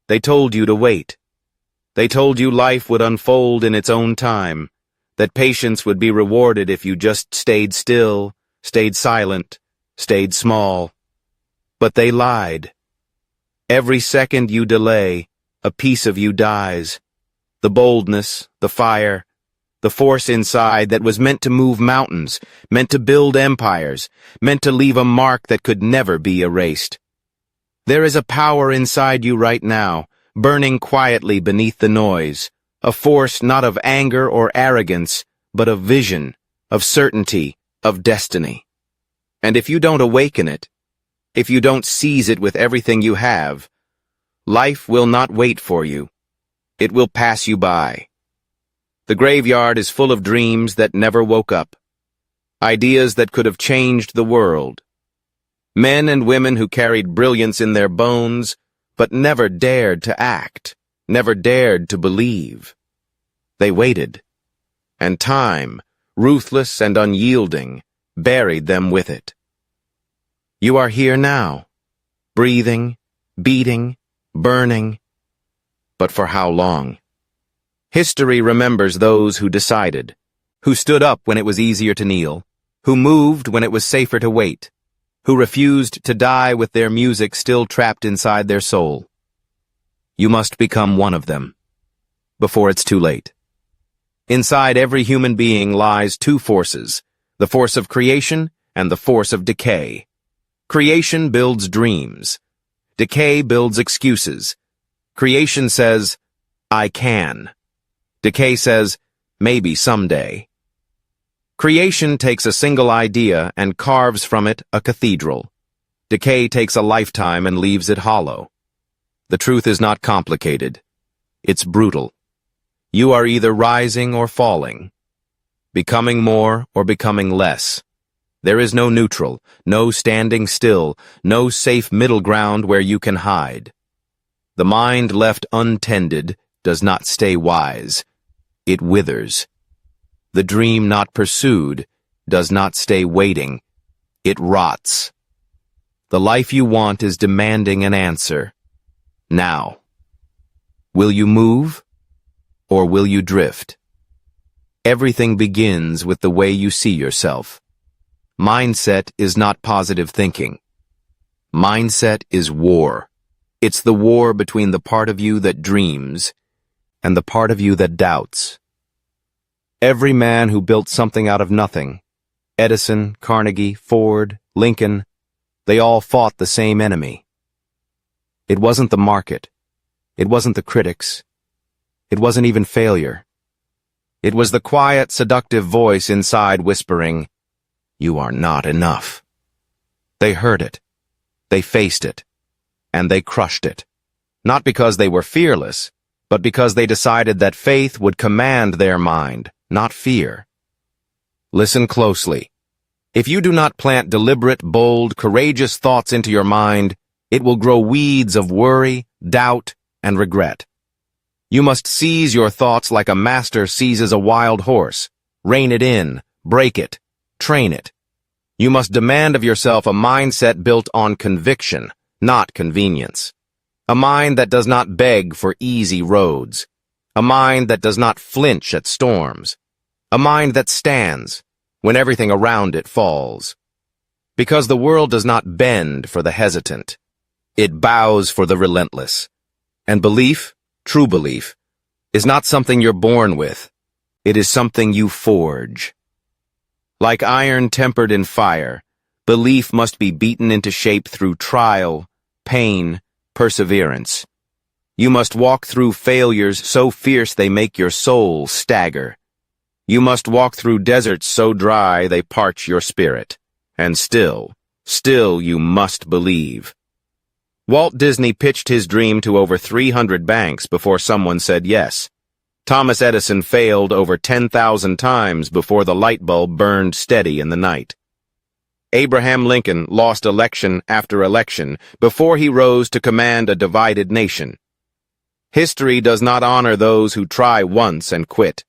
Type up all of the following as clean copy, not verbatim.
They told you to wait. They told you life would unfold in its own time, that patience would be rewarded if you just stayed still, stayed silent, stayed small. But they lied. Every second you delay, a piece of you dies. The boldness, the fire, the force inside that was meant to move mountains, meant to build empires, meant to leave a mark that could never be erased. There is a power inside you right now, burning quietly beneath the noise, a force not of anger or arrogance, but of vision, of certainty, of destiny. And if you don't awaken it, if you don't seize it with everything you have, life will not wait for you. It will pass you by. The graveyard is full of dreams that never woke up, ideas that could have changed the world. Men and women who carried brilliance in their bones, but never dared to act, never dared to believe. They waited, and time, ruthless and unyielding, buried them with it. You are here now, breathing, beating, burning, but for how long? History remembers those who decided, who stood up when it was easier to kneel, who moved when it was safer to wait, who refused to die with their music still trapped inside their soul. You must become one of them, before it's too late. Inside every human being lies two forces, the force of creation and the force of decay. Creation builds dreams. Decay builds excuses. Creation says, I can. Decay says, maybe someday. Creation takes a single idea and carves from it a cathedral. Decay takes a lifetime and leaves it hollow. The truth is not complicated. It's brutal. You are either rising or falling, becoming more or becoming less. There is no neutral, no standing still, no safe middle ground where you can hide. The mind left untended does not stay wise. It withers. The dream not pursued does not stay waiting. It rots. The life you want is demanding an answer. Now. Will you move, or will you drift? Everything begins with the way you see yourself. Mindset is not positive thinking. Mindset is war. It's the war between the part of you that dreams and the part of you that doubts. Every man who built something out of nothing, Edison, Carnegie, Ford, Lincoln, they all fought the same enemy. It wasn't the market. It wasn't the critics. It wasn't even failure. It was the quiet, seductive voice inside whispering, "You are not enough." They heard it. They faced it. And they crushed it. Not because they were fearless, but because they decided that faith would command their mind, not fear. Listen closely. If you do not plant deliberate, bold, courageous thoughts into your mind, it will grow weeds of worry, doubt, and regret. You must seize your thoughts like a master seizes a wild horse, rein it in, break it, train it. You must demand of yourself a mindset built on conviction, not convenience. A mind that does not beg for easy roads. A mind that does not flinch at storms. A mind that stands when everything around it falls. Because the world does not bend for the hesitant. It bows for the relentless. And belief, true belief, is not something you're born with. It is something you forge. Like iron tempered in fire, belief must be beaten into shape through trial, pain, perseverance. You must walk through failures so fierce they make your soul stagger. You must walk through deserts so dry they parch your spirit. And still you must believe. Walt Disney pitched his dream to over 300 banks before someone said yes. Thomas Edison failed over 10,000 times before the light bulb burned steady in the night. Abraham Lincoln lost election after election before he rose to command a divided nation. History does not honor those who try once and quit.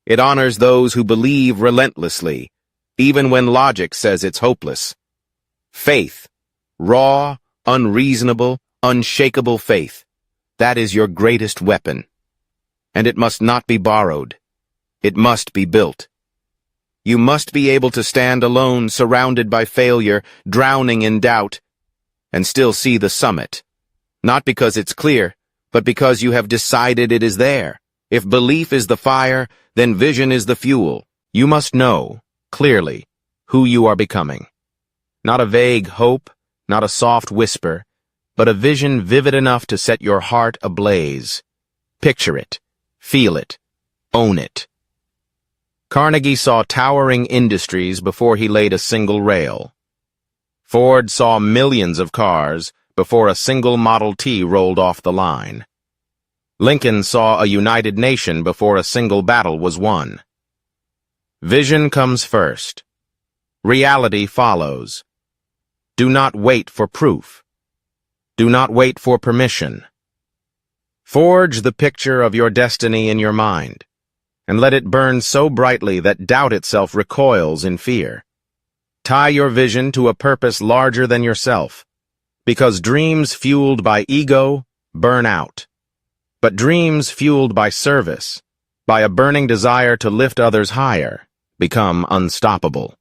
It honors those who believe relentlessly, even when logic says it's hopeless. Faith, raw, unreasonable, unshakable faith. That is your greatest weapon. And it must not be borrowed. It must be built. You must be able to stand alone, surrounded by failure, drowning in doubt, and still see the summit. Not because it's clear, but because you have decided it is there. If belief is the fire, then vision is the fuel. You must know, clearly, who you are becoming. Not a vague hope, not a soft whisper, but a vision vivid enough to set your heart ablaze. Picture it, feel it, own it. Carnegie saw towering industries before he laid a single rail. Ford saw millions of cars before a single Model T rolled off the line. Lincoln saw a united nation before a single battle was won. Vision comes first. Reality follows. Do not wait for proof. Do not wait for permission. Forge the picture of your destiny in your mind, and let it burn so brightly that doubt itself recoils in fear. Tie your vision to a purpose larger than yourself, because dreams fueled by ego burn out. But dreams fueled by service, by a burning desire to lift others higher, become unstoppable.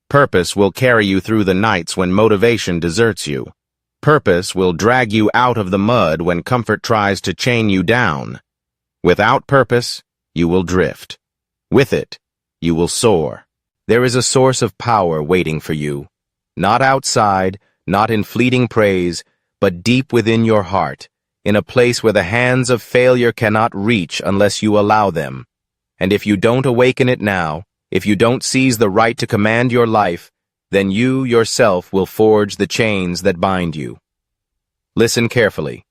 Purpose will carry you through the nights when motivation deserts you. Purpose will drag you out of the mud when comfort tries to chain you down. Without purpose, you will drift. With it, you will soar. There is a source of power waiting for you. Not outside, not in fleeting praise, but deep within your heart, in a place where the hands of failure cannot reach unless you allow them. And if you don't awaken it now, if you don't seize the right to command your life, then you yourself will forge the chains that bind you. Listen carefully.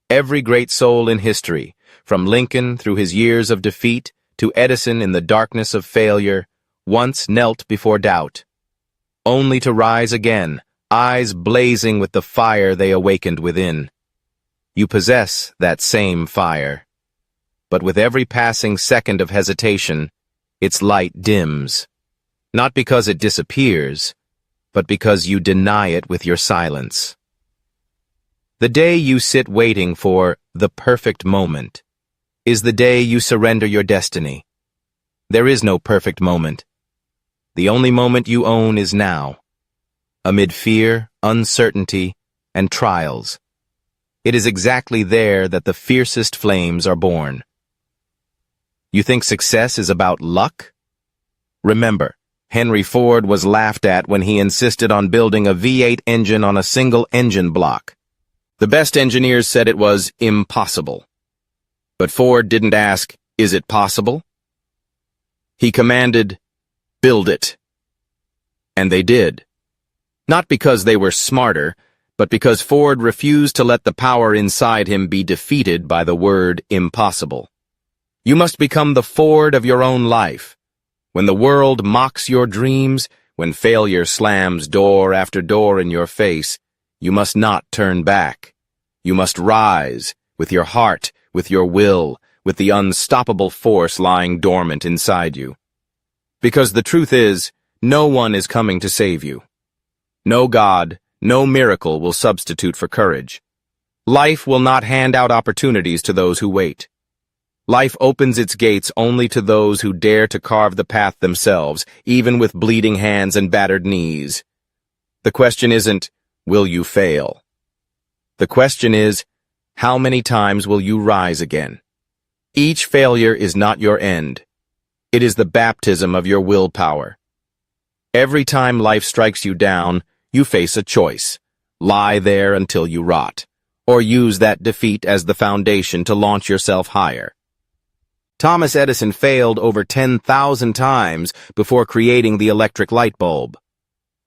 Every great soul in history, from Lincoln through his years of defeat to Edison in the darkness of failure, once knelt before doubt, only to rise again, eyes blazing with the fire they awakened within. You possess that same fire. But with every passing second of hesitation, its light dims. Not because it disappears, but because you deny it with your silence. The day you sit waiting for the perfect moment is the day you surrender your destiny. There is no perfect moment. The only moment you own is now, amid fear, uncertainty, and trials. It is exactly there that the fiercest flames are born. You think success is about luck? Remember, Henry Ford was laughed at when he insisted on building a V8 engine on a single engine block. The best engineers said it was impossible. But Ford didn't ask, is it possible? He commanded, build it. And they did. Not because they were smarter, but because Ford refused to let the power inside him be defeated by the word impossible. You must become the Ford of your own life. When the world mocks your dreams, when failure slams door after door in your face, you must not turn back. You must rise, with your heart, with your will, with the unstoppable force lying dormant inside you. Because the truth is, no one is coming to save you. No God, no miracle will substitute for courage. Life will not hand out opportunities to those who wait. Life opens its gates only to those who dare to carve the path themselves, even with bleeding hands and battered knees. The question isn't, will you fail? The question is, how many times will you rise again? Each failure is not your end. It is the baptism of your willpower. Every time life strikes you down, you face a choice. Lie there until you rot, or use that defeat as the foundation to launch yourself higher. Thomas Edison failed over 10,000 times before creating the electric light bulb.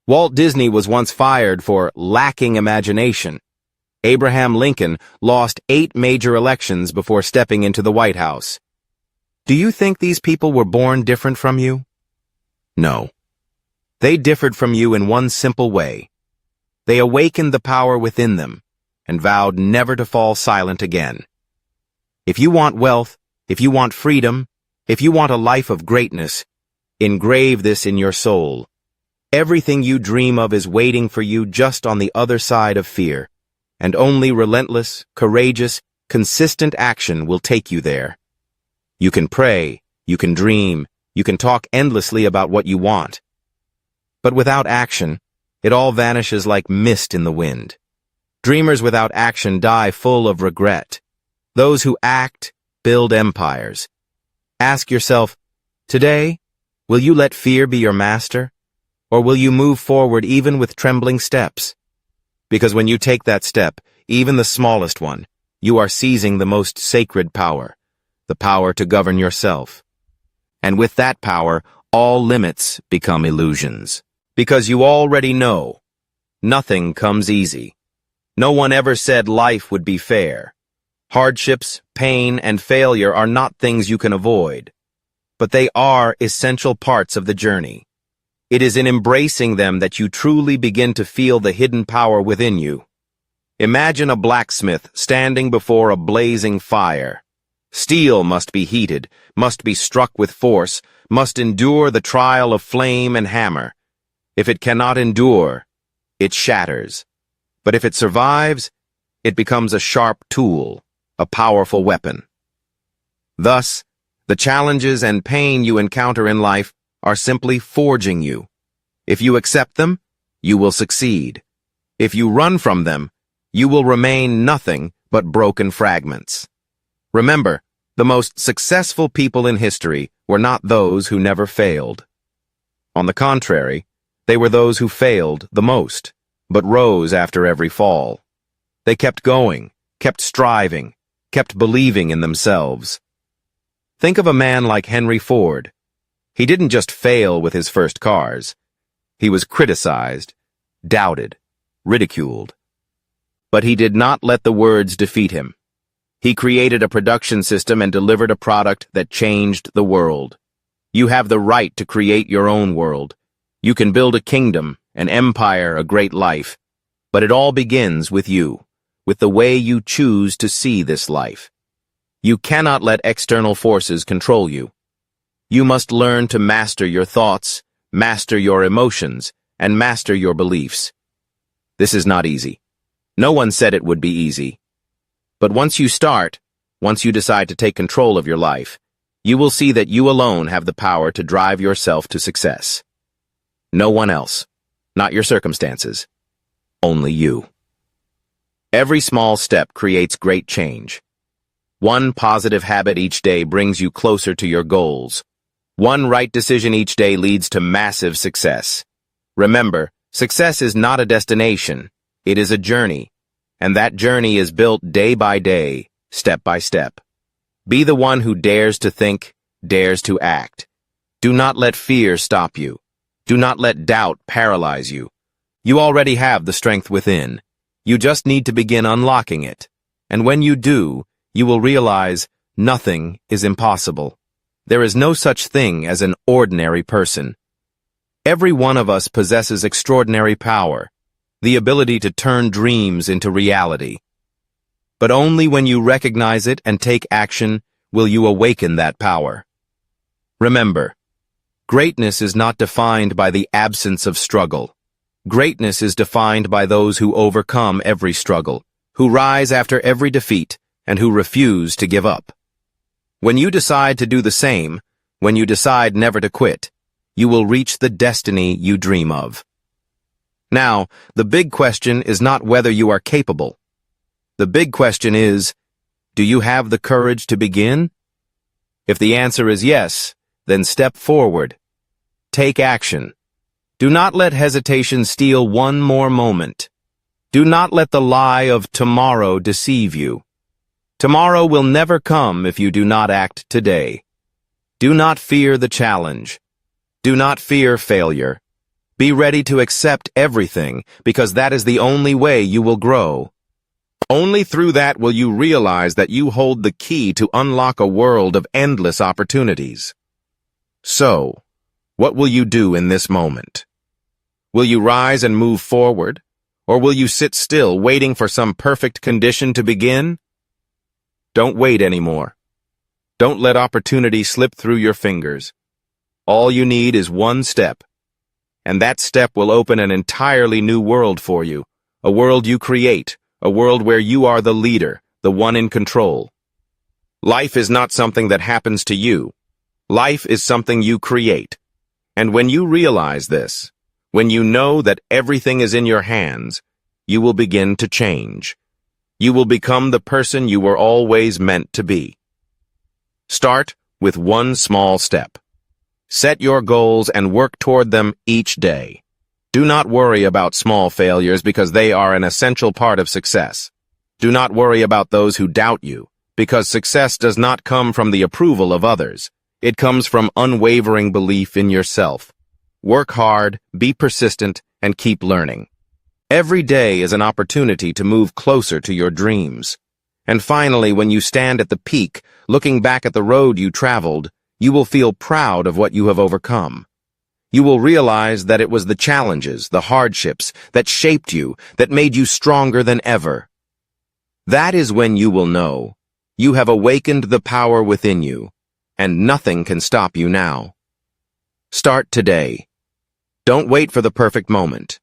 Walt Disney was once fired for lacking imagination. Abraham Lincoln lost 8 major elections before stepping into the White House. Do you think these people were born different from you? No. They differed from you in one simple way. They awakened the power within them and vowed never to fall silent again. If you want wealth, if you want freedom, if you want a life of greatness, engrave this in your soul. Everything you dream of is waiting for you just on the other side of fear, and only relentless, courageous, Consistent action will take you there. You can pray, you can dream, you can talk endlessly about what you want. But without action, it all vanishes like mist in the wind. Dreamers without action die full of regret. Those who act build empires. Ask yourself, today, will you let fear be your master? Or will you move forward even with trembling steps? Because when you take that step, even the smallest one, you are seizing the most sacred power, the power to govern yourself. And with that power, all limits become illusions. Because you already know, nothing comes easy. No one ever said life would be fair. Hardships, pain, and failure are not things you can avoid, but they are essential parts of the journey. It is in embracing them that you truly begin to feel the hidden power within you. Imagine a blacksmith standing before a blazing fire. Steel must be heated, must be struck with force, must endure the trial of flame and hammer. If it cannot endure, it shatters. But if it survives, it becomes a sharp tool, a powerful weapon. Thus, the challenges and pain you encounter in life are simply forging you. If you accept them, you will succeed. If you run from them, you will remain nothing but broken fragments. Remember, the most successful people in history were not those who never failed. On the contrary, they were those who failed the most, but rose after every fall. They kept going, kept striving, kept believing in themselves. Think of a man like Henry Ford. He didn't just fail with his first cars. He was criticized, doubted, ridiculed. But he did not let the words defeat him. He created a production system and delivered a product that changed the world. You have the right to create your own world. You can build a kingdom, an empire, a great life. But it all begins with you, with the way you choose to see this life. You cannot let external forces control you. You must learn to master your thoughts, master your emotions, and master your beliefs. This is not easy. No one said it would be easy. But once you start, once you decide to take control of your life, you will see that you alone have the power to drive yourself to success. No one else, not your circumstances, only you. Every small step creates great change. One positive habit each day brings you closer to your goals. One right decision each day leads to massive success. Remember, success is not a destination, it is a journey, and that journey is built day by day, step by step. Be the one who dares to think, dares to act. Do not let fear stop you. Do not let doubt paralyze you. You already have the strength within. You just need to begin unlocking it. And when you do, you will realize nothing is impossible. There is no such thing as an ordinary person. Every one of us possesses extraordinary power, the ability to turn dreams into reality. But only when you recognize it and take action will you awaken that power. Remember, greatness is not defined by the absence of struggle. Greatness is defined by those who overcome every struggle, who rise after every defeat, and who refuse to give up. When you decide to do the same, when you decide never to quit, you will reach the destiny you dream of. Now, the big question is not whether you are capable. The big question is, do you have the courage to begin? If the answer is yes, then step forward. Take action. Do not let hesitation steal one more moment. Do not let the lie of tomorrow deceive you. Tomorrow will never come if you do not act today. Do not fear the challenge. Do not fear failure. Be ready to accept everything, because that is the only way you will grow. Only through that will you realize that you hold the key to unlock a world of endless opportunities. So, what will you do in this moment? Will you rise and move forward, or will you sit still waiting for some perfect condition to begin? Don't wait anymore. Don't let opportunity slip through your fingers. All you need is one step, and that step will open an entirely new world for you, a world you create, a world where you are the leader, the one in control. Life is not something that happens to you. Life is something you create. And when you realize this, when you know that everything is in your hands, you will begin to change. You will become the person you were always meant to be. Start with one small step. Set your goals and work toward them each day. Do not worry about small failures because they are an essential part of success. Do not worry about those who doubt you, because success does not come from the approval of others. It comes from unwavering belief in yourself. Work hard, be persistent, and keep learning. Every day is an opportunity to move closer to your dreams. And finally, when you stand at the peak, looking back at the road you traveled, you will feel proud of what you have overcome. You will realize that it was the challenges, the hardships, that shaped you, that made you stronger than ever. That is when you will know you have awakened the power within you, and nothing can stop you now. Start today. Don't wait for the perfect moment.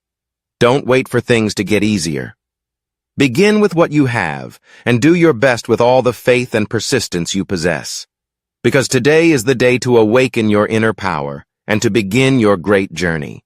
Don't wait for things to get easier. Begin with what you have, and do your best with all the faith and persistence you possess. Because today is the day to awaken your inner power and to begin your great journey.